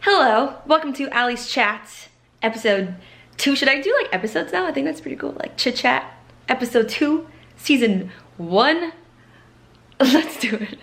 Hello, welcome to Ali's Chat, episode 2. Should I do like episodes now? I think that's pretty cool. Like chit chat, episode 2, season 1. Let's do it.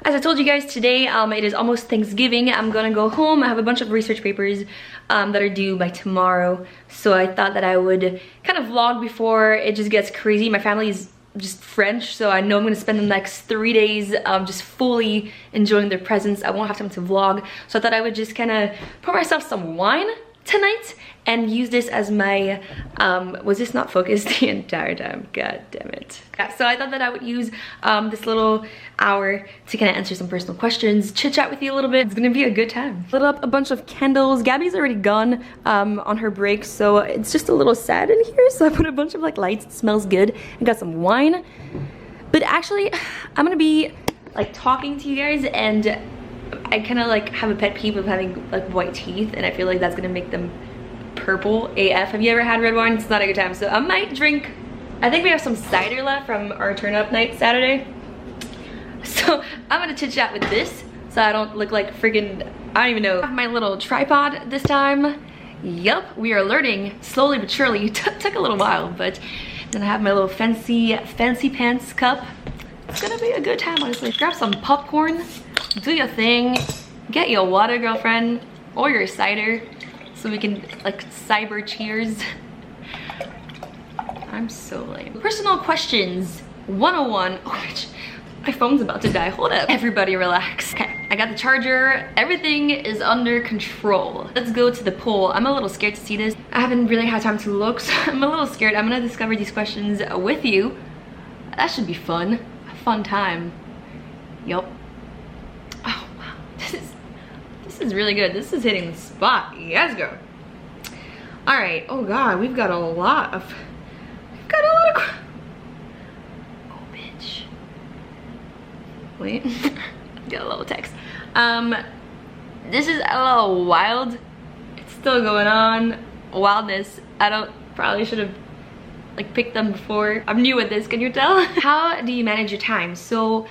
As I told you guys today, it is almost Thanksgiving. I'm gonna go home. I have a bunch of research papers that are due by tomorrow. So I thought that I would kind of vlog before it just gets crazy. My family is just French, so I know I'm gonna spend the next 3 days just fully enjoying their presence. I won't have time to vlog. So I thought I would just kind of pour myself some wine tonight and use this as my was this not focused the entire time? God damn it. Yeah, so I thought that I would use this little hour to kind of answer some personal questions, chit chat with you a little bit. It's gonna be a good time. Lit up a bunch of candles. Gabby's already gone on her break, so it's just a little sad in here, so I put a bunch of like lights. It smells good, and got some wine. But actually I'm gonna be like talking to you guys, and I kind of like have a pet peeve of having like white teeth, and I feel like that's gonna make them purple AF. Have you ever had red wine? It's not a good time. So I might drink, I think we have some cider left from our turn up night Saturday. So I'm gonna chit chat with this so I don't look like friggin', I don't even know. I have my little tripod this time. Yup, we are learning slowly but surely. It took a little while, but then I have my little fancy pants cup. It's gonna be a good time, honestly. Grab some popcorn, do your thing, get your water, girlfriend, or your cider, so we can like cyber cheers. I'm so lame. Personal questions 101. Oh, bitch, my phone's about to die. Hold up. Everybody relax. Okay, I got the charger. Everything is under control. Let's go to the poll. I'm a little scared to see this. I haven't really had time to look, so I'm a little scared. I'm gonna discover these questions with you. That should be fun. A fun time. Yup. Oh wow, this is really good. This is hitting the spot. Yes, girl. All right. Oh god, we've got a lot of oh bitch. Wait. Get a little text. This is a little wild. It's still going on. Wildness. Probably should have like picked them before. I'm new at this, can you tell? How do you manage your time? So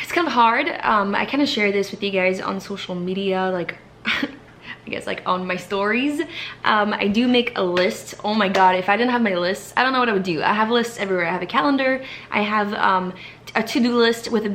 it's kind of hard. I kind of share this with you guys on social media, like I guess like on my stories. I do make a list. Oh my god, if I didn't have my list, I don't know what I would do. I have lists everywhere. I have a calendar. I have a to-do list with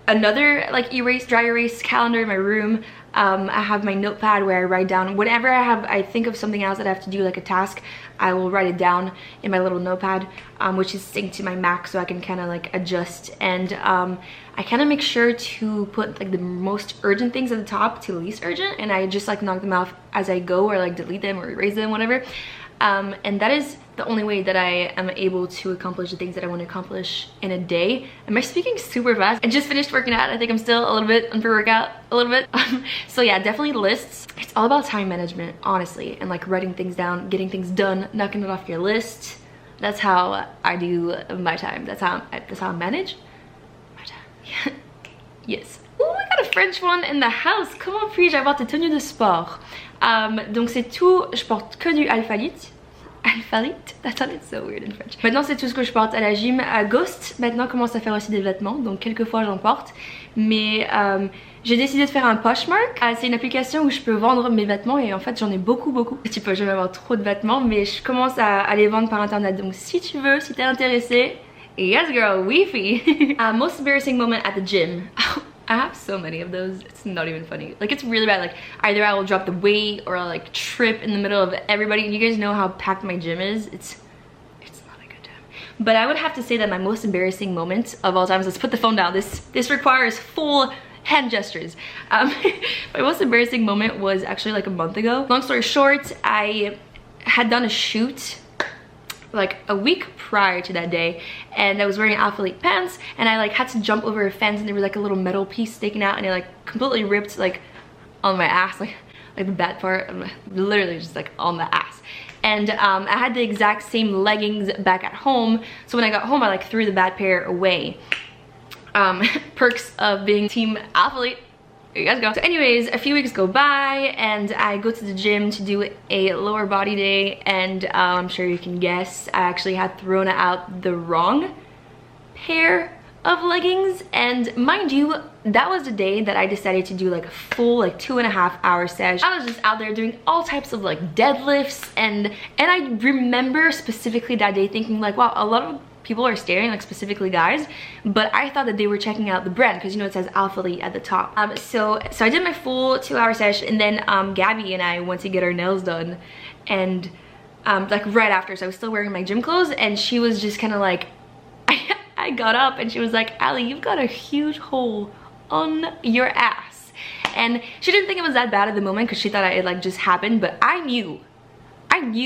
another like dry erase calendar in my room. I have my notepad where I write down whenever I think of something else that I have to do, like a task, I will write it down in my little notepad, which is synced to my Mac, so I can kind of like adjust. And I kind of make sure to put like the most urgent things at the top to least urgent, and I just like knock them off as I go, or like delete them or erase them, whatever. And that is the only way that I am able to accomplish the things that I want to accomplish in a day. Am I speaking super fast? I just finished working out. I think I'm still a little bit on pre-workout, a little bit. So yeah, definitely lists. It's all about time management, honestly, and like writing things down, getting things done, knocking it off your list. That's how I do my time. That's how I manage my time. Yes. Oh, I got a French one in the house. Comment puis-je avoir tes tenues de sport? Donc c'est tout, je porte que du Alphalite. Alphalite? That sounded so weird in French. Maintenant c'est tout ce que je porte à la gym. Ghost maintenant commence à faire aussi des vêtements, donc quelquefois j'en porte. Mais j'ai décidé de faire un Poshmark. C'est une application où je peux vendre mes vêtements, et en fait j'en ai beaucoup. Tu peux jamais avoir trop de vêtements, mais je commence à les vendre par internet. Donc si tu veux, si t'es intéressé, yes girl, Wi-Fi. Most embarrassing moment at the gym. I have so many of those. It's not even funny. Like, it's really bad. Like, either I will drop the weight or I'll like trip in the middle of everybody. You guys know how packed my gym is. It's not a good time. But I would have to say that my most embarrassing moment of all times, let's put the phone down. This requires full hand gestures. My most embarrassing moment was actually like a month ago. Long story short, I had done a shoot like a week prior to that day, and I was wearing Alphalete pants, and I like had to jump over a fence, and there was like a little metal piece sticking out, and it like completely ripped like on my ass, like the bad part, literally just like on the ass. And I had the exact same leggings back at home, so when I got home I like threw the bad pair away. Perks of being team Alphalete. you guys go. So anyways, a few weeks go by and I go to the gym to do a lower body day, and I'm sure you can guess I actually had thrown out the wrong pair of leggings. And mind you, that was the day that I decided to do like a full like 2.5 hour session. I was just out there doing all types of like deadlifts, and I remember specifically that day thinking like, wow, a lot of people are staring, like specifically guys, but I thought that they were checking out the brand because, you know, it says Alpha Elite at the top. So I did my full 2 hour session, and then Gabby and I went to get our nails done, and like right after, so I was still wearing my gym clothes, and she was just kind of like, I got up and she was like, Ali, you've got a huge hole on your ass. And she didn't think it was that bad at the moment because she thought it like just happened, but I knew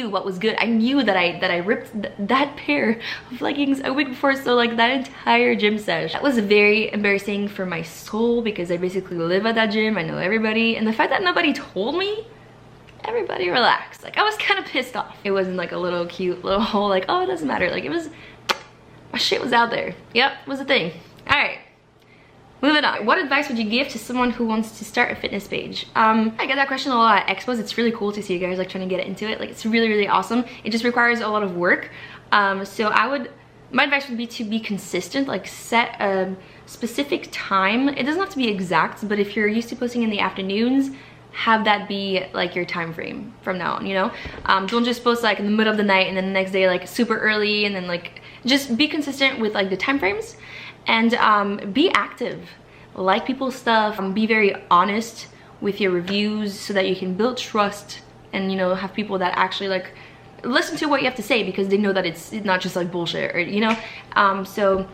what was good. I knew that I ripped that pair of leggings a week before, so like that entire gym sesh. That was very embarrassing for my soul because I basically live at that gym. I know everybody, and the fact that nobody told me, everybody relaxed. Like I was kind of pissed off. It wasn't like a little cute little hole like, oh, it doesn't matter. Like it was, my shit was out there. Yep, it was a thing. All right. Moving on. What advice would you give to someone who wants to start a fitness page? I get that question a lot at expos. It's really cool to see you guys like trying to get into it. Like it's really, really awesome. It just requires a lot of work. So my advice would be to be consistent, like set a specific time. It doesn't have to be exact, but if you're used to posting in the afternoons, have that be like your time frame from now on, you know? Don't just post like in the middle of the night and then the next day like super early, and then like just be consistent with like the time frames. And be active, like people's stuff, be very honest with your reviews so that you can build trust and, you know, have people that actually like listen to what you have to say because they know that it's not just like bullshit, or, you know. So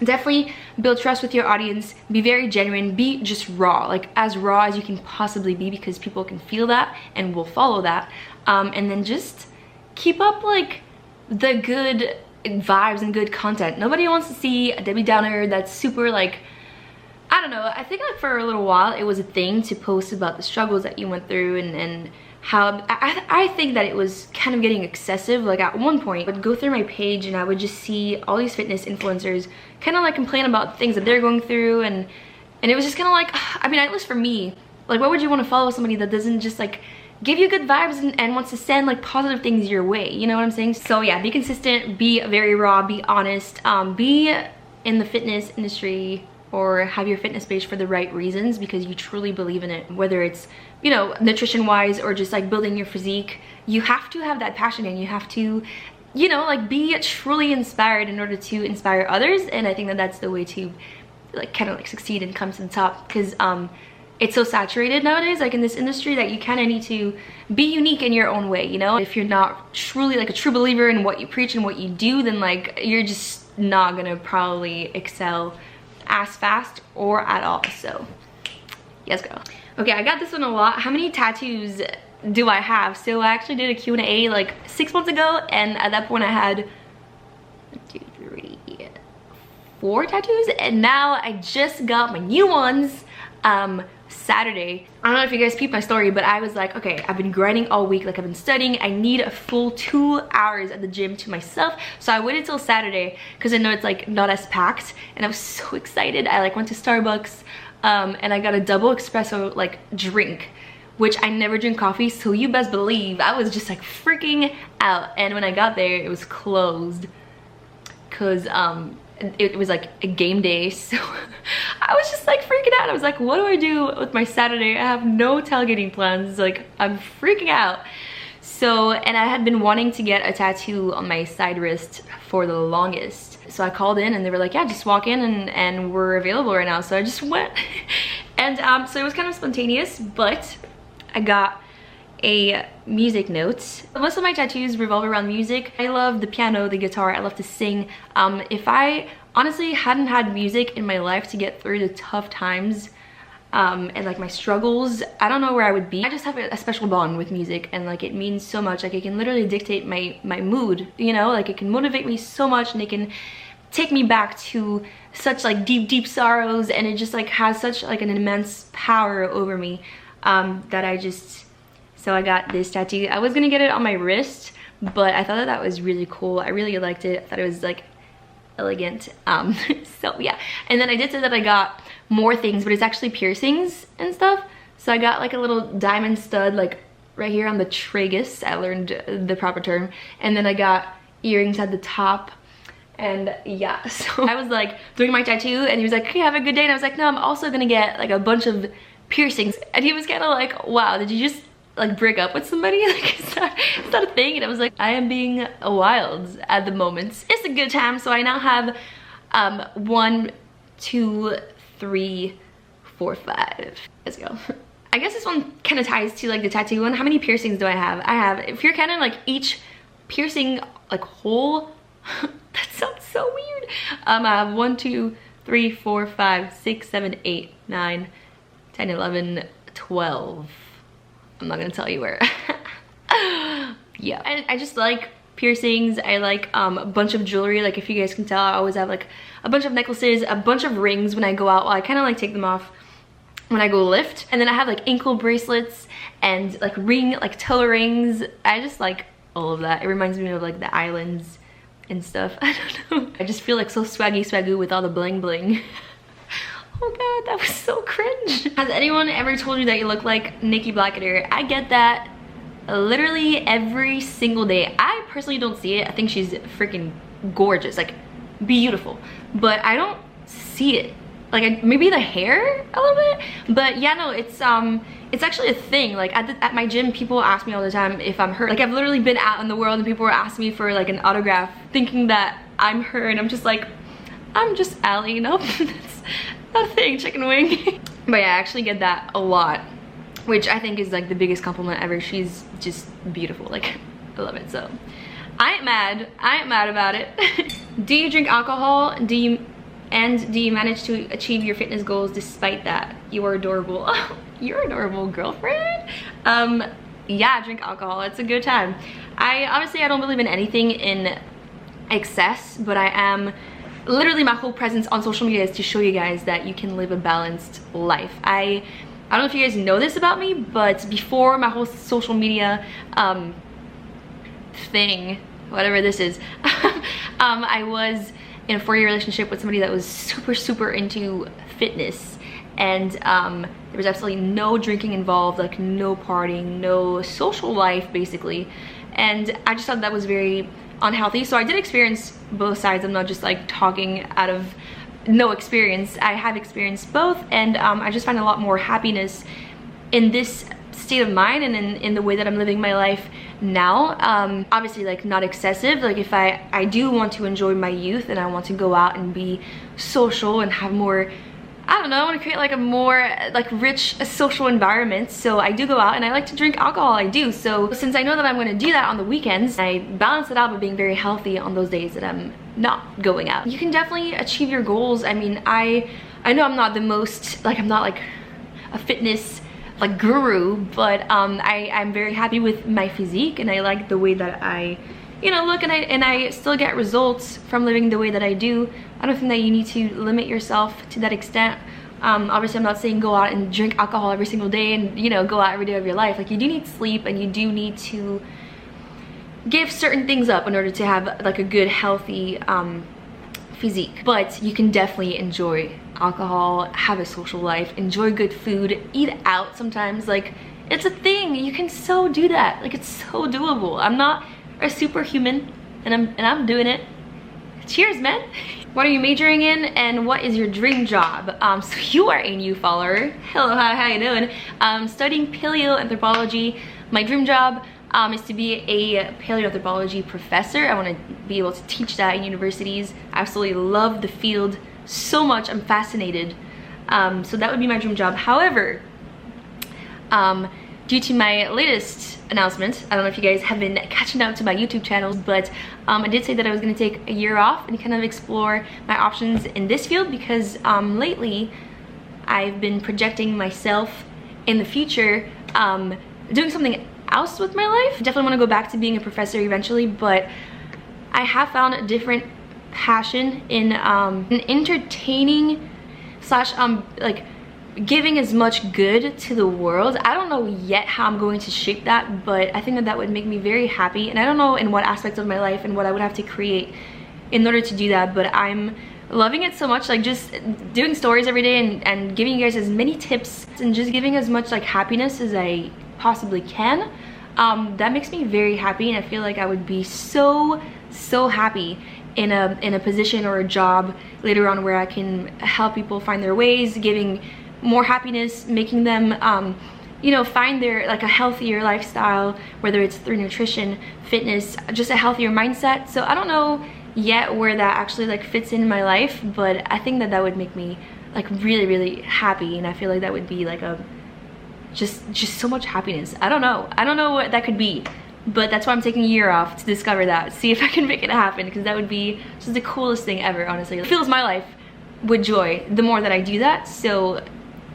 definitely build trust with your audience, be very genuine, be just raw, like as raw as you can possibly be, because people can feel that and will follow that. And then just keep up like the good vibes and good content. Nobody wants to see a Debbie Downer that's super like, I don't know, I think like for a little while it was a thing to post about the struggles that you went through and how I think that it was kind of getting excessive. Like at one point I would go through my page and I would just see all these fitness influencers kind of like complain about things that they're going through, and it was just kind of like, I mean, at least for me, like why would you want to follow somebody that doesn't just like give you good vibes and wants to send like positive things your way, you know what I'm saying? So yeah, be consistent, be very raw, be honest, be in the fitness industry or have your fitness page for the right reasons because you truly believe in it, whether it's, you know, nutrition wise or just like building your physique. You have to have that passion and you have to, you know, like be truly inspired in order to inspire others. And I think that that's the way to like kind of like succeed and come to the top, because it's so saturated nowadays, like in this industry, that you kind of need to be unique in your own way, you know? If you're not truly like a true believer in what you preach and what you do, then like you're just not gonna probably excel as fast or at all. So yes, girl. Okay, I got this one a lot. How many tattoos do I have? So I actually did a Q&A like 6 months ago, and at that point I had 1, 2, 3, 4 tattoos, and now I just got my new ones Saturday. I don't know if you guys peeped my story, but I was like, okay, I've been grinding all week, like I've been studying. I need a full 2 hours at the gym to myself. So I waited till Saturday because I know it's like not as packed, and I was so excited. I like went to Starbucks and I got a double espresso like drink, which I never drink coffee, so you best believe I was just like freaking out. And when I got there, it was closed because it was like a game day, so I was just like freaking out. I was like, what do I do with my Saturday? I have no tailgating plans, like I'm freaking out. So, and I had been wanting to get a tattoo on my side wrist for the longest. So I called in and they were like, yeah, just walk in and we're available right now. So I just went and so it was kind of spontaneous, but I got a music note. Most of my tattoos revolve around music. I love the piano, the guitar, I love to sing. If I honestly hadn't had music in my life to get through the tough times and like my struggles, I don't know where I would be. I just have a special bond with music, and like it means so much. Like it can literally dictate my mood, you know? Like it can motivate me so much, and it can take me back to such like deep sorrows, and it just like has such like an immense power over me that I just... So I got this tattoo. I was gonna get it on my wrist, but I thought that was really cool. I really liked it. I thought it was like elegant. So yeah, and then I did say that I got more things, but it's actually piercings and stuff. So I got like a little diamond stud like right here on the tragus. I learned the proper term. And then I got earrings at the top. And yeah, so I was like doing my tattoo and he was like, okay, have a good day. And I was like, no, I'm also gonna get like a bunch of piercings. And he was kind of like, wow, did you just like break up with somebody? Like, is that a thing? And I was like, I am being wild at the moment. It's a good time. So I now have 1, 2, 3, 4, 5. Let's go. I guess this one kind of ties to like the tattoo one. How many piercings do I have? I have, if you're counting like each piercing like hole, that sounds so weird. I have 1, 2, 3, 4, 5, 6, 7, 8, 9, 10, 11, 12. I'm not gonna tell you where. Yeah, I just like piercings. I like a bunch of jewelry. Like if you guys can tell, I always have like a bunch of necklaces, a bunch of rings when I go out. Well, I kind of like take them off when I go lift. And then I have like ankle bracelets and like toe rings. I just like all of that. It reminds me of like the islands and stuff. I don't know. I just feel like so swaggy with all the bling bling. Oh god, that was so cringe. Has anyone ever told you that you look like Nikki Blackadder? I get that literally every single day. I personally don't see it. I think she's freaking gorgeous, like beautiful, but I don't see it. Like maybe the hair a little bit, but yeah, no, it's actually a thing. Like at my gym, people ask me all the time if I'm her. Like I've literally been out in the world and people were asking me for like an autograph thinking that I'm her, and I'm just like, I'm just Allie. Nope. That's not a thing, chicken wing. But yeah, I actually get that a lot, which I think is like the biggest compliment ever. She's just beautiful. Like I love it. So I ain't mad about it. Do you drink alcohol? Do you manage to achieve your fitness goals despite that? You are adorable. Oh, you're adorable, girlfriend. Yeah, I drink alcohol. It's a good time. Obviously I don't believe in anything in excess, but I am literally, my whole presence on social media is to show you guys that you can live a balanced life. I don't know if you guys know this about me, but before my whole social media thing, whatever this is, I was in a 4-year relationship with somebody that was super into fitness, and there was absolutely no drinking involved, like no partying, no social life basically, and I just thought that was very unhealthy. So I did experience both sides. I'm not just like talking out of no experience. I have experienced both, and I just find a lot more happiness in this state of mind and in the way that I'm living my life now. Obviously like not excessive. Like if I do want to enjoy my youth and I want to go out and be social and have more, I don't know, I want to create like a more like rich social environment. So I do go out and I like to drink alcohol. I do. So since I know that I'm going to do that on the weekends, I balance it out by being very healthy on those days that I'm not going out. You can definitely achieve your goals. I mean, I know I'm not the most, like I'm not like a fitness like guru, but I'm very happy with my physique, and I like the way that I, you know, look, and I still get results from living the way that I do. I don't think that you need to limit yourself to that extent. Obviously I'm not saying go out and drink alcohol every single day and, you know, go out every day of your life. Like you do need sleep, and you do need to give certain things up in order to have like a good healthy physique. But you can definitely enjoy alcohol, have a social life, enjoy good food, eat out sometimes. Like it's a thing. You can so do that. Like it's so doable. I'm not a superhuman, and I'm doing it. Cheers, man. What are you majoring in, and what is your dream job? So you are a new follower. Hello, how you doing? Studying paleoanthropology. My dream job is to be a paleoanthropology professor. I want to be able to teach that in universities. I absolutely love the field so much. I'm fascinated. So that would be my dream job. However, due to my latest announcement, I don't know if you guys have been catching up to my YouTube channels, but I did say that I was going to take a year off and kind of explore my options in this field, because lately I've been projecting myself in the future doing something else with my life. I definitely want to go back to being a professor eventually, but I have found a different passion in entertaining slash like giving as much good to the world. I don't know yet how I'm going to shape that, but I think that that would make me very happy, and I don't know in what aspects of my life and what I would have to create in order to do that, but I'm loving it so much. Like just doing stories every day and giving you guys as many tips and just giving as much like happiness as I possibly can. That makes me very happy, and I feel like I would be so happy in a position or a job later on where I can help people find their ways, giving more happiness, making them you know, find their like a healthier lifestyle, whether it's through nutrition, fitness, just a healthier mindset. So I don't know yet where that actually like fits in my life, but I think that would make me like really happy, and I feel like that would be like a just so much happiness. I don't know what that could be, but that's why I'm taking a year off to discover that, see if I can make it happen, because that would be just the coolest thing ever, honestly. It fills my life with joy the more that I do that. So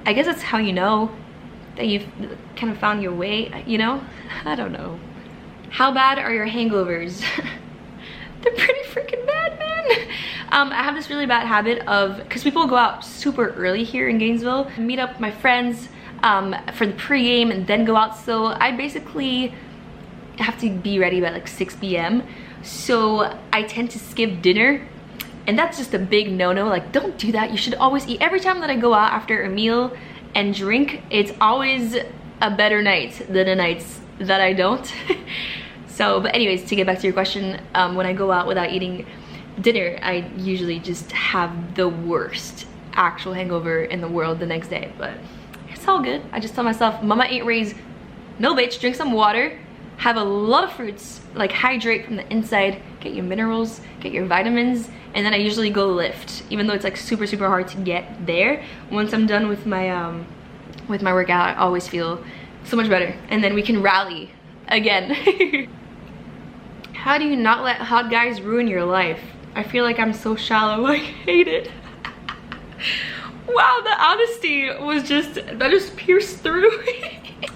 I guess that's how you know that you've kind of found your way, you know? I don't know. How bad are your hangovers? They're pretty freaking bad, man. I have this really bad habit of, because people go out super early here in Gainesville, meet up with my friends for the pregame and then go out. So I basically have to be ready by like 6 p.m. So I tend to skip dinner, and that's just a big no-no. Like, don't do that. You should always eat. Every time that I go out after a meal and drink, it's always a better night than the nights that I don't. So, but anyways, to get back to your question, when I go out without eating dinner, I usually just have the worst actual hangover in the world the next day, but it's all good. I just tell myself, mama ain't raised no bitch, drink some water, have a lot of fruits, like hydrate from the inside, get your minerals, get your vitamins, and then I usually go lift, even though it's like super hard to get there. Once I'm done with my workout, I always feel so much better, and then we can rally again. How do you not let hot guys ruin your life? I feel like I'm so shallow. I hate it. Wow, the honesty was that just pierced through.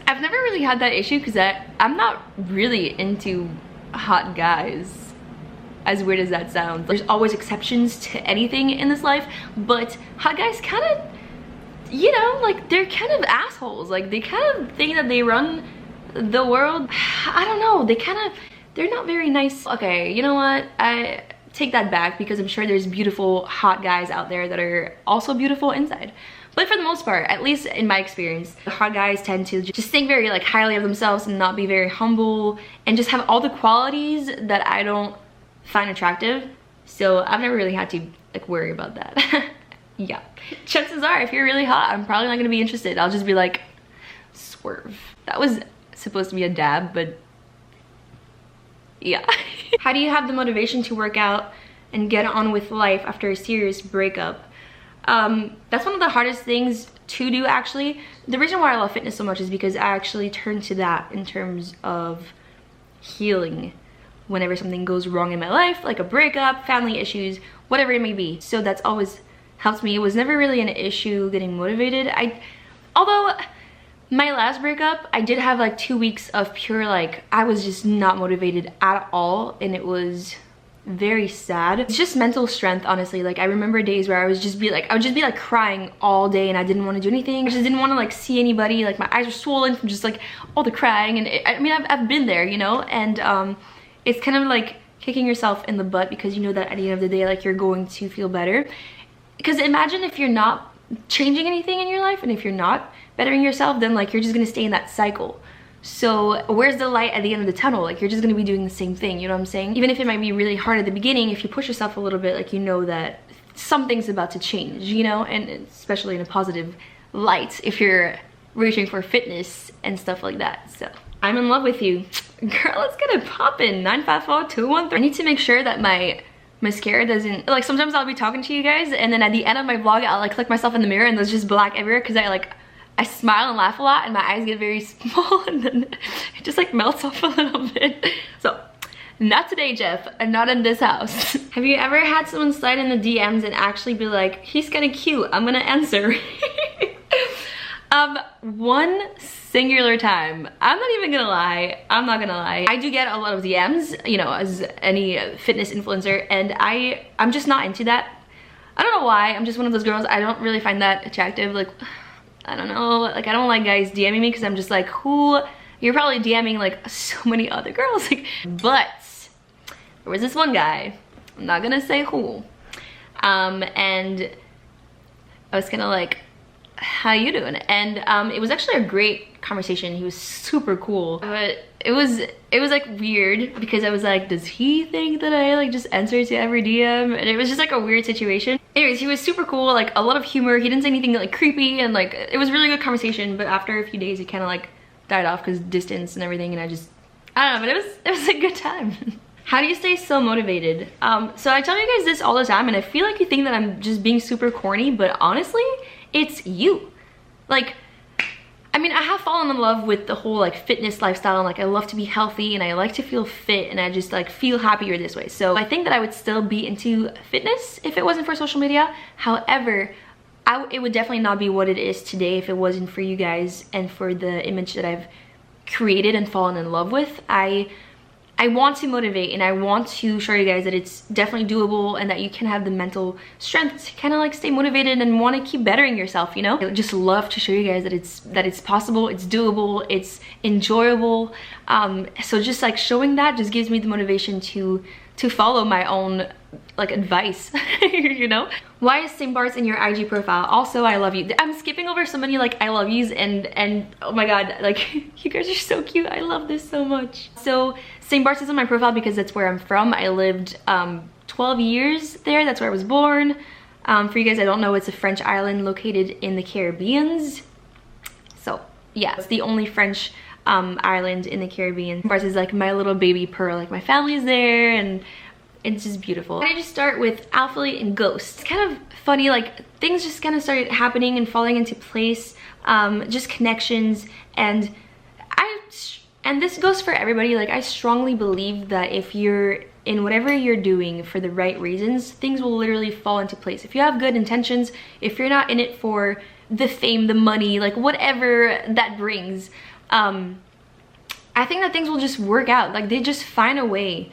I've never really had that issue because I'm not really into hot guys. As weird as that sounds. There's always exceptions to anything in this life, but hot guys kind of, you know, like they're kind of assholes. Like they kind of think that they run the world. I don't know, they're not very nice. Okay, you know what? I take that back, because I'm sure there's beautiful hot guys out there that are also beautiful inside. But for the most part, at least in my experience, the hot guys tend to just think very like highly of themselves and not be very humble and just have all the qualities that I don't find attractive. So I've never really had to like worry about that. Yeah. Chances are, if you're really hot, I'm probably not gonna be interested. I'll just be like, swerve. That was supposed to be a dab, but yeah. How do you have the motivation to work out and get on with life after a serious breakup? That's one of the hardest things to do, actually. The reason why I love fitness so much is because I actually turn to that in terms of healing whenever something goes wrong in my life, like a breakup, family issues, whatever it may be. So that's always helped me. It was never really an issue getting motivated. Although my last breakup, I did have like 2 weeks of pure like, I was just not motivated at all, and it was very sad. It's just mental strength, honestly. Like I remember days where I would just be like crying all day, and I didn't want to do anything. I just didn't want to like see anybody. Like my eyes were swollen from just like all the crying, and I mean I've been there, you know, and it's kind of like kicking yourself in the butt, because you know that at the end of the day, like you're going to feel better. Because imagine if you're not changing anything in your life, and if you're not bettering yourself, then like you're just gonna stay in that cycle. So where's the light at the end of the tunnel? Like you're just gonna be doing the same thing, you know what I'm saying? Even if it might be really hard at the beginning, if you push yourself a little bit, like you know that something's about to change, you know? And especially in a positive light if you're reaching for fitness and stuff like that. So I'm in love with you. Girl, let's get it poppin'. 954-213. I need to make sure that my mascara doesn't, like sometimes I'll be talking to you guys, and then at the end of my vlog I'll like look myself in the mirror and there's just black everywhere, because I smile and laugh a lot and my eyes get very small, and then it just like melts off a little bit. So not today, Jeff, and not in this house. Have you ever had someone slide in the DMs and actually be like, he's kinda cute, I'm gonna answer? One singular time. I'm not even gonna lie. I'm not gonna lie. I do get a lot of DMs, you know, as any fitness influencer, and I'm just not into that. I don't know why. I'm just one of those girls. I don't really find that attractive. Like, I don't know. Like, I don't like guys DMing me, because I'm just like, who? You're probably DMing like so many other girls. Like, but there was this one guy I'm not gonna say who. And I was kind of like, how you doing? And it was actually a great conversation. He was super cool, but it was like weird because I was like, does he think that I like just answer to every DM? And it was just like a weird situation. Anyways, he was super cool, like a lot of humor. He didn't say anything like creepy, and like it was really good conversation. But after a few days, it kind of like died off because distance and everything, and I don't know, but it was a good time. How do you stay so motivated? So I tell you guys this all the time, and I feel like you think that I'm just being super corny, but honestly, it's you. Like, I mean, I have fallen in love with the whole like fitness lifestyle, and like I love to be healthy and I like to feel fit, and I just like feel happier this way. So I think that I would still be into fitness if it wasn't for social media. However, it would definitely not be what it is today if it wasn't for you guys and for the image that I've created and fallen in love with. I want to motivate, and I want to show you guys that it's definitely doable and that you can have the mental strength to kind of like stay motivated and want to keep bettering yourself, you know? I just love to show you guys that it's possible, it's doable, it's enjoyable. So just like showing that just gives me the motivation to follow my own like advice, you know? Why is St. Bart's in your IG profile? Also, I love you. I'm skipping over so many like I love yous, and oh my god, like you guys are so cute. I love this so much. So St. Bart's is on my profile because that's where I'm from. I lived 12 years there. That's where I was born. For you guys that don't know, it's a French island located in the Caribbean. So yeah, it's the only French island in the Caribbean. St. Bart's is like my little baby pearl. Like my family's there, and it's just beautiful. I just start with Alphalete and Ghost. It's kind of funny, like things just kind of started happening and falling into place, just connections, and this goes for everybody. Like I strongly believe that if you're in whatever you're doing for the right reasons, things will literally fall into place. If you have good intentions, if you're not in it for the fame, the money, like whatever that brings, I think that things will just work out. Like they just find a way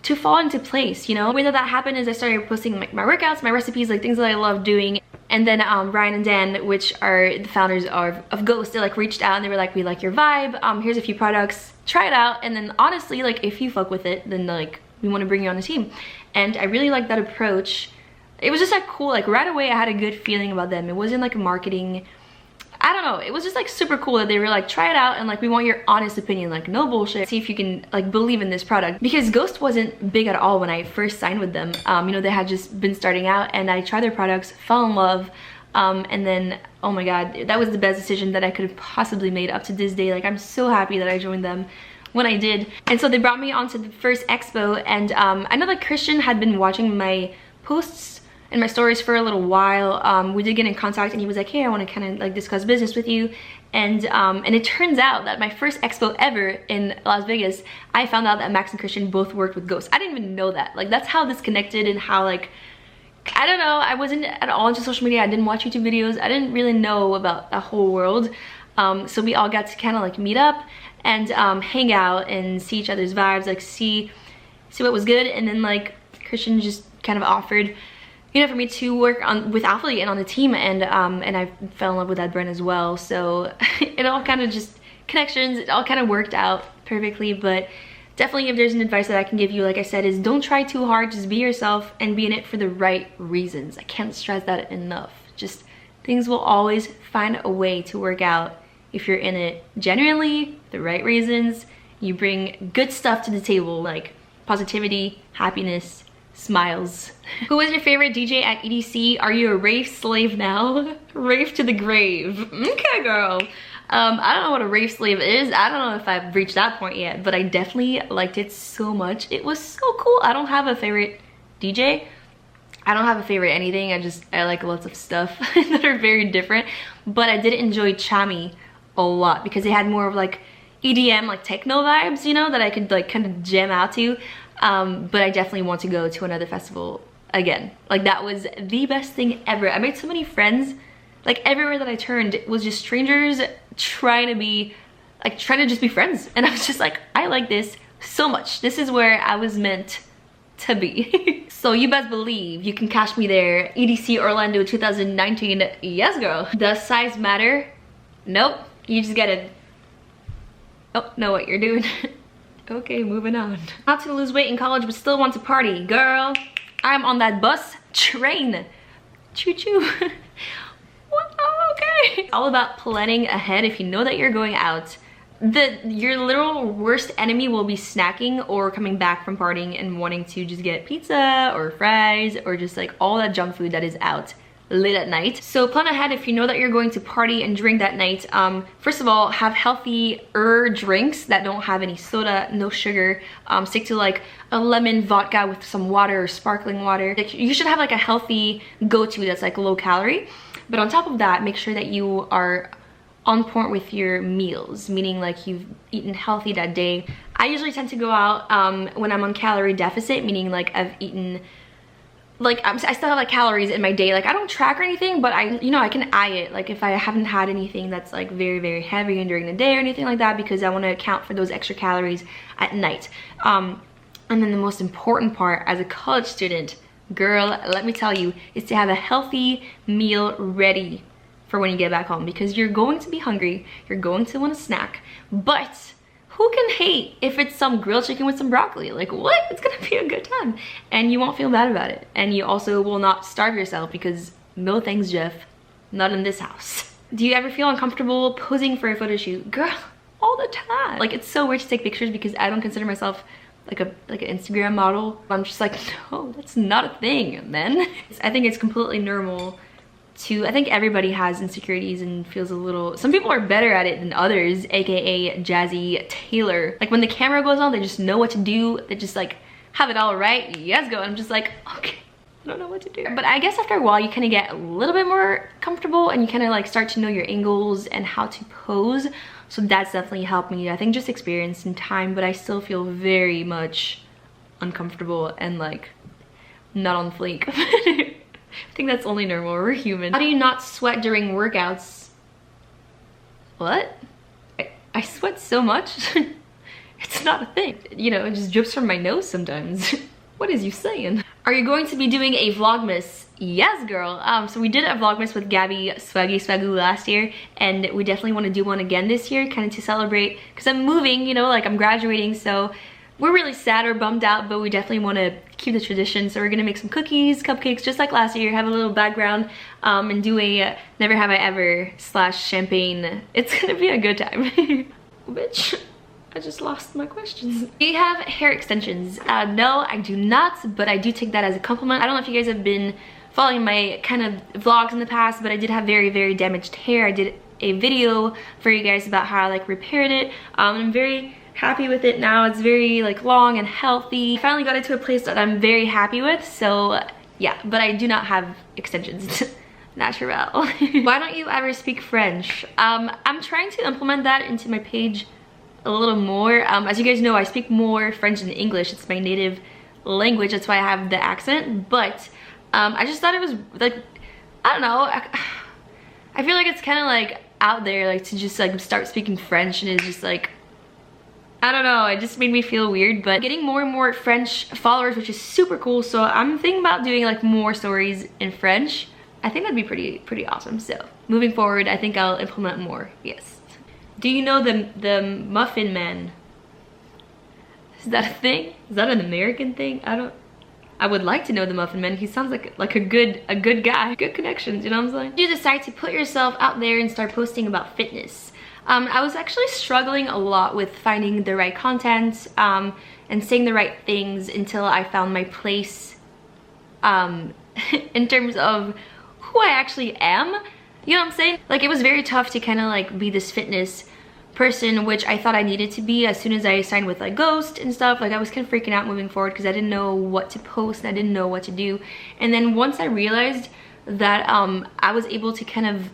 to fall into place, you know? The way that happened is I started posting like my workouts, my recipes, like things that I love doing. And then Ryan and Dan, which are the founders of Ghost, they like reached out and they were like, we like your vibe, here's a few products, try it out. And then honestly, like if you fuck with it, then like we want to bring you on the team. And I really like that approach. It was just like cool, like right away I had a good feeling about them. It wasn't like marketing, I don't know, it was just like super cool that they were like, try it out, and like we want your honest opinion, like no bullshit, see if you can like believe in this product. Because Ghost wasn't big at all when I first signed with them. You know, they had just been starting out, and I tried their products, fell in love, and then oh my god, that was the best decision that I could have possibly made up to this day. Like I'm so happy that I joined them when I did. And so they brought me onto the first expo, and I know that Christian had been watching my posts and my stories for a little while. We did get in contact, and he was like, hey, I want to kind of like discuss business with you. And it turns out that my first expo ever in Las Vegas, I found out that Max and Christian both worked with Ghost. I didn't even know that. Like that's how this connected, and how like, I don't know, I wasn't at all into social media. I didn't watch YouTube videos. I didn't really know about the whole world. So we all got to kind of like meet up and hang out and see each other's vibes, like see what was good. And then like Christian just kind of offered, you know, for me to work with Alphalete and on the team, and I fell in love with that brand as well. So it all kind of just connections, it all kind of worked out perfectly. But definitely, if there's an advice that I can give you, like I said, is don't try too hard, just be yourself and be in it for the right reasons. I can't stress that enough. Just things will always find a way to work out if you're in it genuinely, the right reasons. You bring good stuff to the table, like positivity, happiness, smiles. Who is your favorite DJ at EDC? Are you a rave slave now? Rave to the grave. Okay, girl. I don't know what a rave slave is. I don't know if I've reached that point yet, but I definitely liked it so much. It was so cool. I don't have a favorite DJ. I don't have a favorite anything. I like lots of stuff that are very different. But I did enjoy Chami a lot because they had more of like EDM, like techno vibes, you know, that I could like kind of jam out to. But I definitely want to go to another festival again. Like that was the best thing ever. I made so many friends. Like everywhere that I turned, it was just strangers trying to just be friends. And I was just like, I like this so much. This is where I was meant to be. So you best believe you can catch me there. EDC Orlando 2019. Yes, girl. Does size matter? Nope. You just gotta know what you're doing. Okay, moving on. Not to lose weight in college, but still want to party. Girl, I'm on that bus train. Choo-choo. What? Oh, okay. All about planning ahead. If you know that you're going out, your literal worst enemy will be snacking or coming back from partying and wanting to just get pizza or fries or just like all that junk food that is out late at night. So plan ahead if you know that you're going to party and drink that night. First of all, have healthier drinks that don't have any soda, no sugar. Stick to like a lemon vodka with some water or sparkling water. Like, you should have like a healthy go-to that's like low calorie. But on top of that, make sure that you are on point with your meals, meaning like you've eaten healthy that day. I usually tend to go out when I'm on calorie deficit, meaning like I've eaten, like I still have like calories in my day. Like I don't track or anything, but I can eye it. Like if I haven't had anything that's like very, very heavy and during the day or anything like that, because I want to account for those extra calories at night. And then the most important part as a college student, girl, let me tell you, is to have a healthy meal ready for when you get back home, because you're going to be hungry, you're going to want a snack, but who can hate if it's some grilled chicken with some broccoli? Like what? It's gonna be a good time and you won't feel bad about it. And you also will not starve yourself, because no thanks, Jeff, not in this house. Do you ever feel uncomfortable posing for a photo shoot? Girl, all the time. Like it's so weird to take pictures because I don't consider myself like an Instagram model. I'm just like, no, that's not a thing, man. I think it's completely normal I think everybody has insecurities and feels a little, some people are better at it than others, aka Jazzy Taylor. Like when the camera goes on, they just know what to do. They just like have it all right. Yes, go. And I'm just like, okay, I don't know what to do. But I guess after a while you kind of get a little bit more comfortable and you kind of like start to know your angles and how to pose. So that's definitely helped me. I think just experience and time, but I still feel very much uncomfortable and like not on fleek. I think that's only normal, we're human. How do you not sweat during workouts? What? I sweat so much. It's not a thing. You know, it just drips from my nose sometimes. What is you saying? Are you going to be doing a Vlogmas? Yes, girl. So we did a Vlogmas with Gabby Swaggy Swagoo last year, and we definitely want to do one again this year, kind of to celebrate, because I'm moving, you know, like I'm graduating, so we're really sad or bummed out, but we definitely want to keep the tradition. So we're gonna make some cookies, cupcakes, just like last year, have a little background, and do a Never Have I Ever / champagne. It's gonna be a good time. Bitch, I just lost my questions. Do you have hair extensions? No, I do not, but I do take that as a compliment. I don't know if you guys have been following my kind of vlogs in the past, but I did have very, very damaged hair. I did a video for you guys about how I like repaired it. I'm very happy with it now. It's very like long and healthy. I finally got it to a place that I'm very happy with, so yeah, but I do not have extensions. Natural. Why don't you ever speak French? I'm trying to implement that into my page a little more. As you guys know, I speak more French than English. It's my native language, that's why I have the accent, but I just thought it was like, I don't know, I feel like it's kind of like out there, like to just like start speaking French, and it's just like, I don't know, it just made me feel weird. But getting more and more French followers, which is super cool, so I'm thinking about doing like more stories in French. I think that'd be pretty awesome. So moving forward, I think I'll implement more. Yes. Do you know the Muffin Man? Is that a thing? Is that an American thing? I would like to know the Muffin Man. He sounds like a good guy. Good connections, you know what I'm saying? You decide to put yourself out there and start posting about fitness. I was actually struggling a lot with finding the right content and saying the right things until I found my place in terms of who I actually am. You know what I'm saying? Like it was very tough to kind of like be this fitness person, which I thought I needed to be as soon as I signed with like Ghost and stuff. Like I was kind of freaking out moving forward because I didn't know what to post and I didn't know what to do. And then once I realized that I was able to kind of,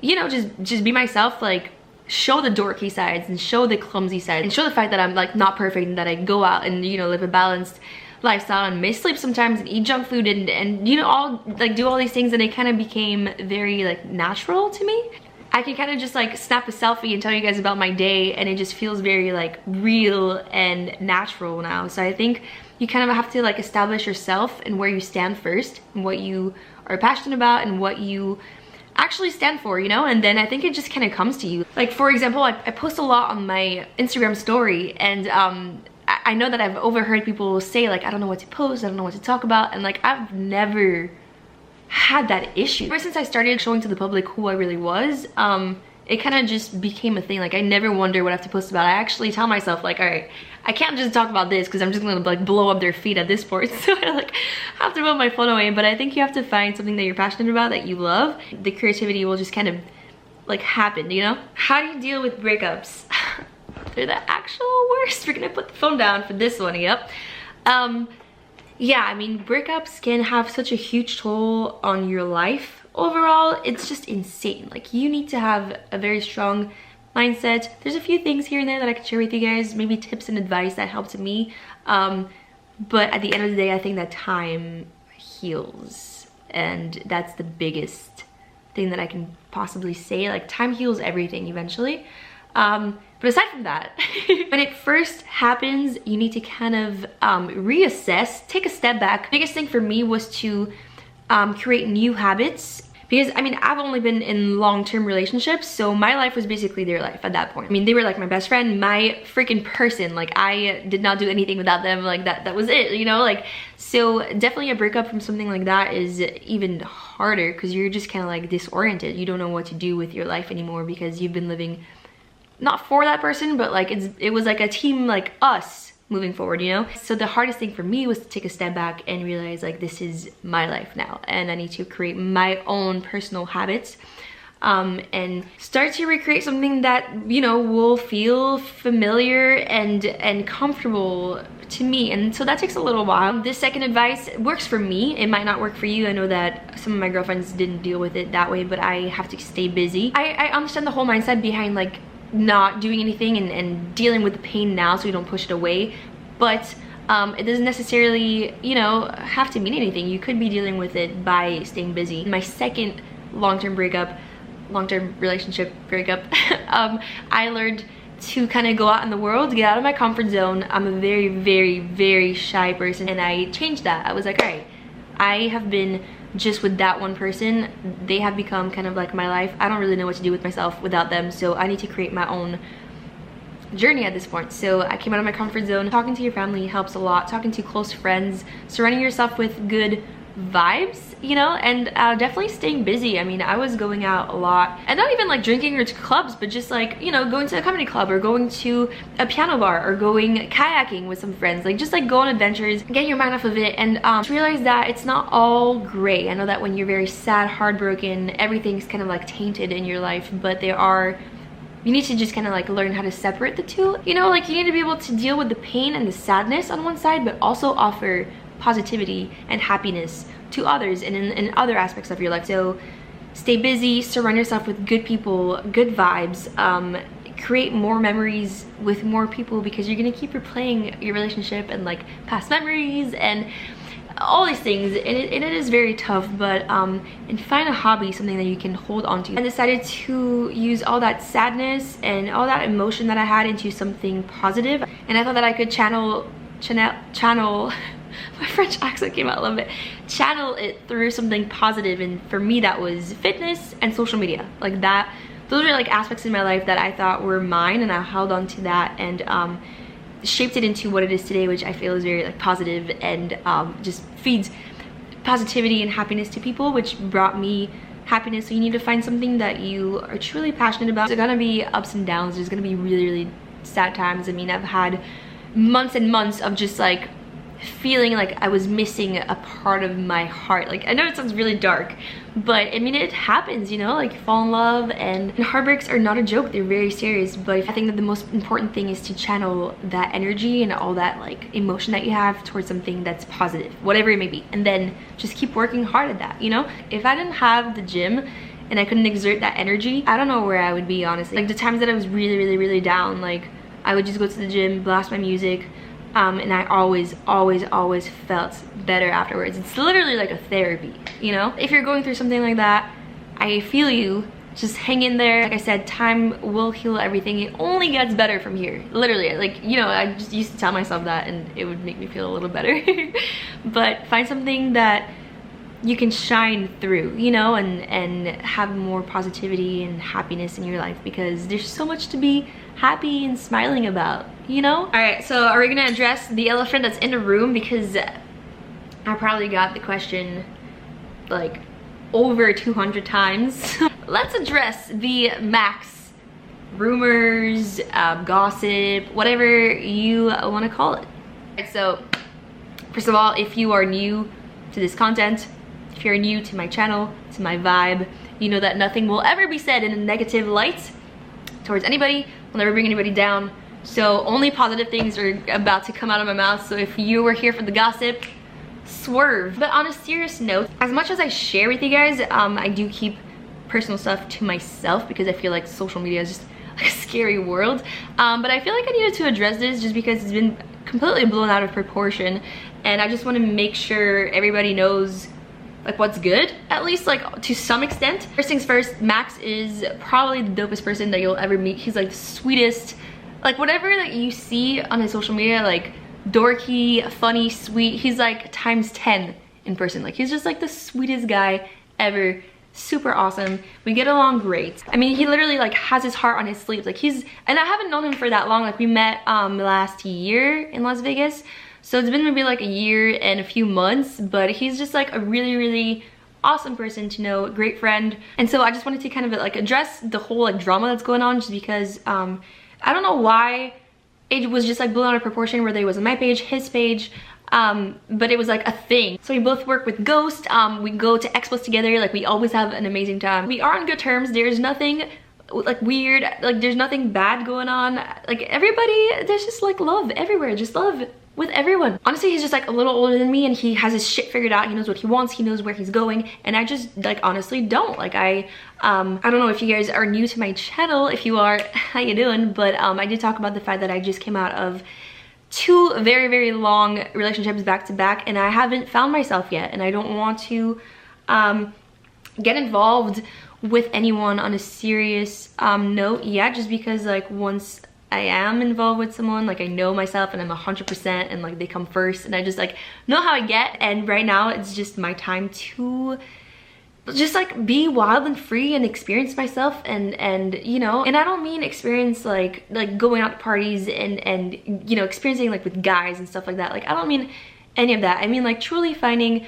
you know, just be myself, like show the dorky sides and show the clumsy sides and show the fact that I'm like not perfect and that I go out and, you know, live a balanced lifestyle and may sleep sometimes and eat junk food and you know, all like do all these things, and it kind of became very like natural to me. I can kind of just like snap a selfie and tell you guys about my day, and it just feels very like real and natural now. So I think you kind of have to like establish yourself and where you stand first and what you are passionate about and what you actually stand for, you know? And then I think it just kind of comes to you. Like, for example, I post a lot on my Instagram story, and I know that I've overheard people say, like, I don't know what to post, I don't know what to talk about, and like, I've never had that issue. Ever since I started showing to the public who I really was, it kind of just became a thing. Like, I never wonder what I have to post about. I actually tell myself, like, all right, I can't just talk about this because I'm just gonna like blow up their feed at this point. So I like have to put my phone away. But I think you have to find something that you're passionate about, that you love. The creativity will just kind of like happen, you know? How do you deal with breakups? They're the actual worst. We're gonna put the phone down for this one, yep. Yeah, I mean, breakups can have such a huge toll on your life overall. It's just insane. Like, you need to have a very strong mindset. There's a few things here and there that I could share with you guys, maybe tips and advice that helped me. But at the end of the day, I think that time heals, and that's the biggest thing that I can possibly say. Like, time heals everything eventually. But aside from that, when it first happens, you need to kind of reassess, take a step back. The biggest thing for me was to create new habits. Because, I mean, I've only been in long-term relationships, so my life was basically their life at that point. I mean, they were like my best friend, my freaking person. Like, I did not do anything without them. Like, that was it, you know? Like, so definitely a breakup from something like that is even harder, because you're just kind of like disoriented. You don't know what to do with your life anymore, because you've been living not for that person, but like it was like a team, like us, moving forward, you know? So the hardest thing for me was to take a step back and realize, like, this is my life now, and I need to create my own personal habits, and start to recreate something that, you know, will feel familiar and comfortable to me. And so that takes a little while. This second advice works for me. It might not work for you. I know that some of my girlfriends didn't deal with it that way, but I have to stay busy. I understand the whole mindset behind, like, not doing anything and dealing with the pain now so you don't push it away, but it doesn't necessarily, you know, have to mean anything. You could be dealing with it by staying busy. My second long-term relationship breakup, I learned to kind of go out in the world, get out of my comfort zone. I'm a very, very, very shy person, and I changed that. I was like, all right, I have been just with that one person. They have become kind of like my life. I don't really know what to do with myself without them, so I need to create my own journey at this point. So I came out of my comfort zone. Talking to your family helps a lot. Talking to close friends, surrounding yourself with good vibes, you know, and definitely staying busy. I mean, I was going out a lot, and not even like drinking or to clubs, but just like, you know, going to a comedy club or going to a piano bar or going kayaking with some friends. Like, just like go on adventures, get your mind off of it, and realize that it's not all gray. I know that when you're very sad, heartbroken, everything's kind of like tainted in your life, but you need to just kind of like learn how to separate the two. You know, like, you need to be able to deal with the pain and the sadness on one side, but also offer positivity and happiness to others and in other aspects of your life. So stay busy, surround yourself with good people, good vibes, create more memories with more people, because you're gonna keep replaying your relationship and like past memories and all these things, and it is very tough, but and find a hobby, something that you can hold on to. I decided to use all that sadness and all that emotion that I had into something positive, and I thought that I could channel my French accent came out a little bit, channel it through something positive. And for me, that was fitness and social media. Like, that, those were like aspects in my life that I thought were mine, and I held on to that and shaped it into what it is today, which I feel is very like positive and just feeds positivity and happiness to people, which brought me happiness. So you need to find something that you are truly passionate about. There's gonna be ups and downs. There's gonna be really, really sad times. I mean, I've had months and months of just like feeling like I was missing a part of my heart. Like, I know it sounds really dark, but I mean, it happens, you know, like, you fall in love, and heartbreaks are not a joke. They're very serious. But I think that the most important thing is to channel that energy and all that like emotion that you have towards something that's positive, whatever it may be, and then just keep working hard at that, you know? If I didn't have the gym and I couldn't exert that energy, I don't know where I would be, honestly. Like, the times that I was really, really, really down, like, I would just go to the gym, blast my music, and I always felt better afterwards. It's literally like a therapy, you know? If you're going through something like that, I feel you. Just hang in there. Like I said, time will heal everything. It only gets better from here. Literally, like, you know, I just used to tell myself that, and it would make me feel a little better. But find something that you can shine through, you know, and have more positivity and happiness in your life, because there's so much to be happy and smiling about, you know? All right, so are we gonna address the elephant that's in the room? Because I probably got the question like over 200 times. Let's address the Max rumors, gossip, whatever you want to call it. So first of all, if you are new to this content, if you're new to my channel, to my vibe, you know that nothing will ever be said in a negative light towards anybody. I'll never bring anybody down. So only positive things are about to come out of my mouth. So if you were here for the gossip, swerve. But on a serious note, as much as I share with you guys, I do keep personal stuff to myself, because I feel like social media is just like a scary world. But I feel like I needed to address this just because it's been completely blown out of proportion, and I just want to make sure everybody knows like what's good, at least like to some extent. First things first, Max is probably the dopest person that you'll ever meet. He's like the sweetest, like whatever that you see on his social media, like dorky, funny, sweet, he's like times 10 in person. Like he's just like the sweetest guy ever. Super awesome. We get along great. I mean, he literally like has his heart on his sleeve. Like and I haven't known him for that long. Like we met last year in Las Vegas. So it's been maybe like a year and a few months, but he's just like a really, really awesome person to know, great friend. And so I just wanted to kind of like address the whole like drama that's going on, just because I don't know why it was just like blown out of proportion, whether it was on my page, his page, but it was like a thing. So we both work with Ghost, we go to expos together, like we always have an amazing time. We are on good terms, there's nothing like weird, like there's nothing bad going on. Like everybody, there's just like love everywhere, just love with everyone. Honestly, he's just like a little older than me, and he has his shit figured out. He knows what he wants, he knows where he's going, and I just like honestly don't. Like I don't know if you guys are new to my channel. If you are, how you doing? But I did talk about the fact that I just came out of 2 very, very long relationships back to back, and I haven't found myself yet, and I don't want to get involved with anyone on a serious note yet, just because like once I am involved with someone, like I know myself and I'm 100%, and like they come first, and I just like know how I get. And right now it's just my time to just like be wild and free and experience myself, and you know, and I don't mean experience like going out to parties and you know, experiencing like with guys and stuff like that. Like I don't mean any of that. I mean like truly finding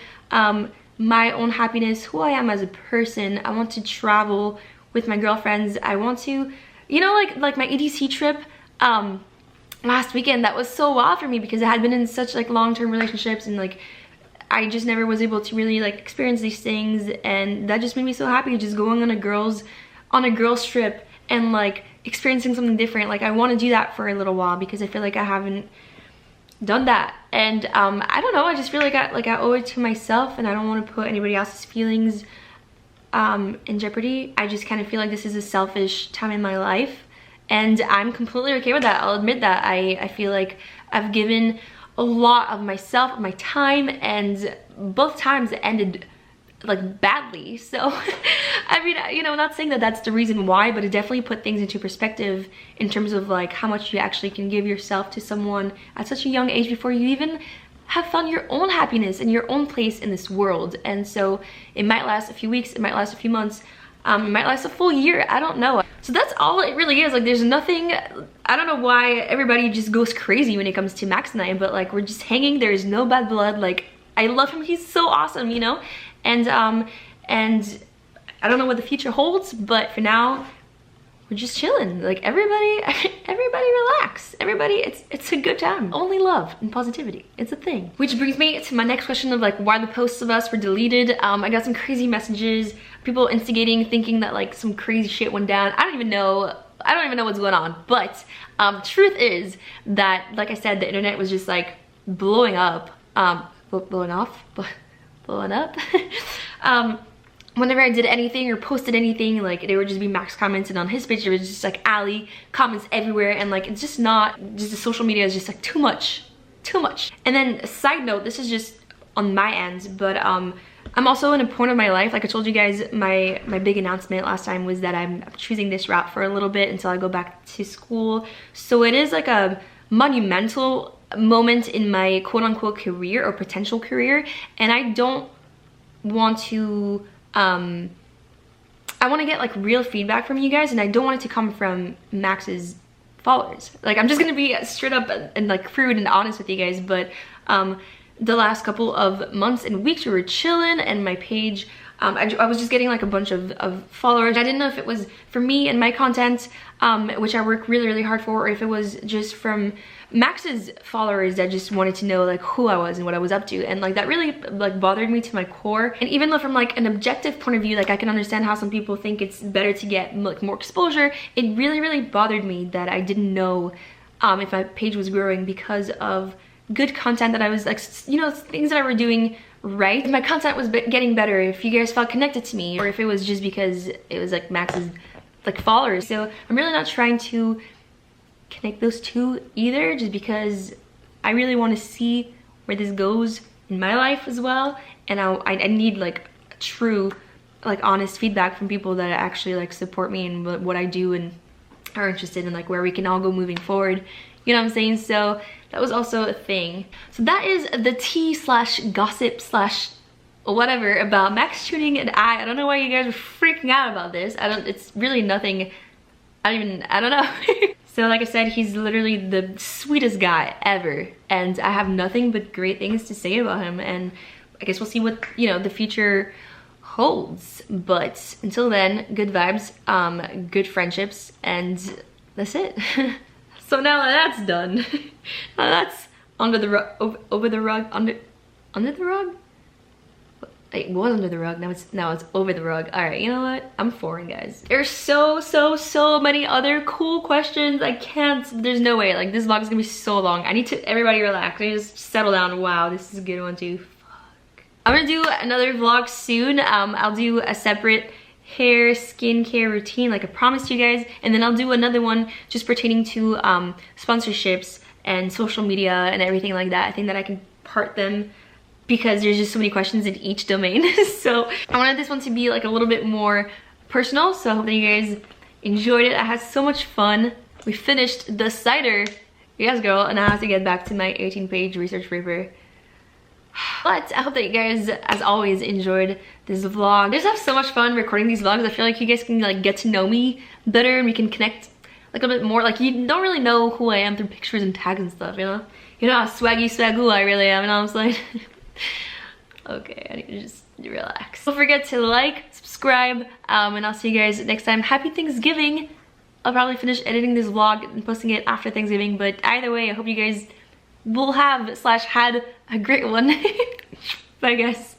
my own happiness, who I am as a person. I want to travel with my girlfriends. I want to, you know, like my EDC trip last weekend, that was so wild for me, because I had been in such like long-term relationships, and like I just never was able to really like experience these things, and that just made me so happy, just going on a girls trip and like experiencing something different. Like I want to do that for a little while, because I feel like I haven't done that, and I don't know, I just feel like I owe it to myself, and I don't want to put anybody else's feelings in jeopardy. I just kind of feel like this is a selfish time in my life, and I'm completely okay with that. I'll admit that. I feel like I've given a lot of myself, of my time, and both times it ended like badly. So I mean, you know, I'm not saying that that's the reason why, but it definitely put things into perspective in terms of like how much you actually can give yourself to someone at such a young age before you even have found your own happiness and your own place in this world. And so it might last a few weeks, it might last a few months, it might last a full year, I don't know. So that's all it really is. Like there's nothing, I don't know why everybody just goes crazy when it comes to Max and I, but like we're just hanging, there's no bad blood. Like I love him, he's so awesome, you know? And I don't know what the future holds, but for now, we're just chilling. Like everybody relax. Everybody, it's a good time. Only love and positivity. It's a thing. Which brings me to my next question of like why the posts of us were deleted. I got some crazy messages, people instigating, thinking that like some crazy shit went down. I don't even know what's going on. But truth is that, like I said, the internet was just like blowing up. Blowing up. Whenever I did anything or posted anything, like there would just be Max commenting on his page. It was just like Ali comments everywhere, and like it's just not, just the social media is just like too much. And then a side note, this is just on my end, but I'm also in a point of my life, like I told you guys, my big announcement last time was that I'm choosing this route for a little bit until I go back to school. So it is like a monumental moment in my quote-unquote career or potential career, and I don't want to get like real feedback from you guys, and I don't want it to come from Max's followers. Like, I'm just gonna be straight up and like crude and honest with you guys, but the last couple of months and weeks we were chilling, and my page, I was just getting like a bunch of followers. I didn't know if it was for me and my content, which I work really, really hard for, or if it was just from Max's followers that just wanted to know like who I was and what I was up to. And like that really like bothered me to my core. And even though from like an objective point of view, like I can understand how some people think it's better to get like more exposure, it really, really bothered me that I didn't know if my page was growing because of good content that I was like, you know, things that I were doing right. If my content was getting better, if you guys felt connected to me, or if it was just because it was like Max's like followers. So I'm really not trying to connect those two either, just because I really want to see where this goes in my life as well. And I need like true, like honest feedback from people that actually like support me and what I do and are interested in like where we can all go moving forward. You know what I'm saying? So that was also a thing. So that is the tea slash gossip slash whatever about Max tuning and I don't know why you guys are freaking out about this. It's really nothing. I don't know. So like I said, he's literally the sweetest guy ever, and I have nothing but great things to say about him, and I guess we'll see what, you know, the future holds. But until then, good vibes, good friendships, and that's it. So now that that's done, now that's under the rug, over the rug, under the rug? It was under the rug, now it's over the rug. All right, you know what? I'm foreign, guys. There's so many other cool questions. I can't, there's no way. Like, this vlog is gonna be so long. I need to, everybody relax. I need to just settle down. Wow, this is a good one too. Fuck. I'm gonna do another vlog soon. I'll do a separate hair skincare routine like I promised you guys, and then I'll do another one just pertaining to sponsorships and social media and everything like that. I think that I can part them because there's just so many questions in each domain. So I wanted this one to be like a little bit more personal, so I hope that you guys enjoyed it. I had so much fun. We finished the cider, yes girl, and I have to get back to my 18-page research paper. But I hope that you guys, as always, enjoyed this vlog. I just have so much fun recording these vlogs. I feel like you guys can like get to know me better, and we can connect like a bit more. Like, you don't really know who I am through pictures and tags and stuff, you know? You know how swaggy swagoo I really am, you know what I'm saying? Okay, I need to just relax. Don't forget to like, subscribe, and I'll see you guys next time. Happy Thanksgiving. I'll probably finish editing this vlog and posting it after Thanksgiving, but either way, I hope you guys will have / had a great one. Bye guys.